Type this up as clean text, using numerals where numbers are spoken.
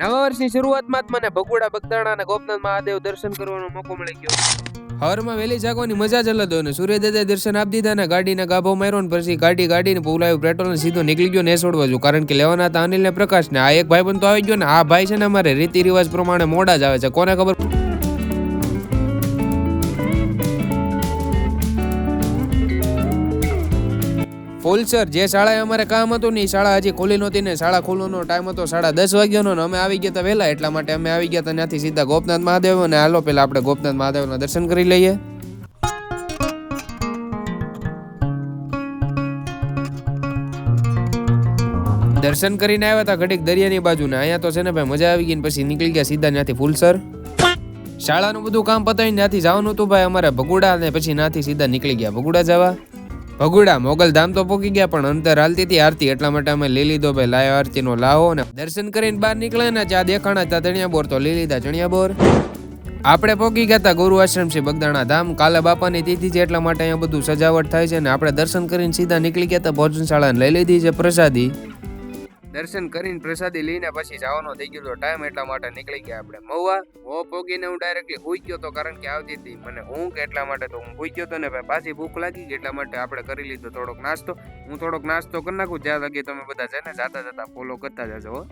નવા વર્ષની શરૂઆતમાં જ મને ભગુડા બગદાણા અને ગોપનાથ મહાદેવ દર્શન કરવાનો મોકો મળી ગયો. હવારમાં વહેલી જાગવાની મજા જ અલગ હોય ને સૂર્યદાદાએ દર્શન આપી દીધા ને ગાડીને ગાભો માર્યો ને પછી ગાડીને પુલાવ્યું પેટ્રોલ ને સીધો નીકળી ગયો ને છોડવા જો કારણ કે લેવાના હતા અનિલ ને પ્રકાશ ને આ એક ભાઈ પણ તો આવી ગયો ને આ ભાઈ છે ને અમારે રીતિ રિવાજ પ્રમાણે મોડા જ આવે છે કોને ખબર. ફૂલસર જે શાળાએ અમારે કામ હતું ને એ શાળા હજી ખોલી નહોતી ને શાળા ખોલવાનો ટાઈમ હતો 10:30 વાગ્યાનો ને અમે આવી ગયા હતા વહેલા એટલા માટે અમે આવી ગયા હતા ત્યાંથી સીધા ગોપનાથ મહાદેવ અને હાલો પેલા આપણે ગોપનાથ મહાદેવના દર્શન કરી લઈએ. દર્શન કરીને આવ્યા હતા ઘડીક દરિયાની બાજુ ને અહીંયા તો છે ને ભાઈ મજા આવી ગઈ ને પછી નીકળી ગયા સીધા ત્યાંથી ફૂલસર. શાળાનું બધું કામ પતાવીને ત્યાંથી જવાનું હતું ભાઈ અમારે ભગુડા ને પછી ત્યાંથી સીધા નીકળી ગયા ભગુડા જવા. ભગુડા મોગલ ધામ તો પોકી ગયા પણ અંતર હાલતી હતી આરતી એટલા માટે અમે લઈ લીધો ભાઈ લાયો આરતી નો લાવો ને દર્શન કરીને બહાર નીકળે ને જ્યાં દેખાણા ત્યાં ચણિયા બોર તો લઈ લીધા ચણિયા બોર. આપણે પોકી ગયા હતા ગુરુ આશ્રમ છે બગદાણા ધામ કાલે બાપાની તિથિ છે એટલા માટે અહીંયા બધું સજાવટ થાય છે ને આપણે દર્શન કરીને સીધા નીકળી ગયા હતા ભોજનશાળા લઈ લીધી છે પ્રસાદી. દર્શન કરીને પ્રસાદી લઈને પછી જવાનો થઈ ગયો ટાઈમ એટલા માટે નીકળી ગયા આપણે મહુવા. હો પોગીને હું ડાયરેક્ટલી હુઈ ગયો તો કારણ કે આવતી હતી મને ઊંઘ એટલા માટે તો હું હુઈ ગયો તો ને ભાઈ પાછી ભૂખ લાગી ગઈ એટલા માટે આપણે કરી લીધો થોડોક નાસ્તો. હું થોડોક નાસ્તો કરી નાખું જ્યાં લગી તમે બધા છે ને જાતા ફોલો કરતા જજો.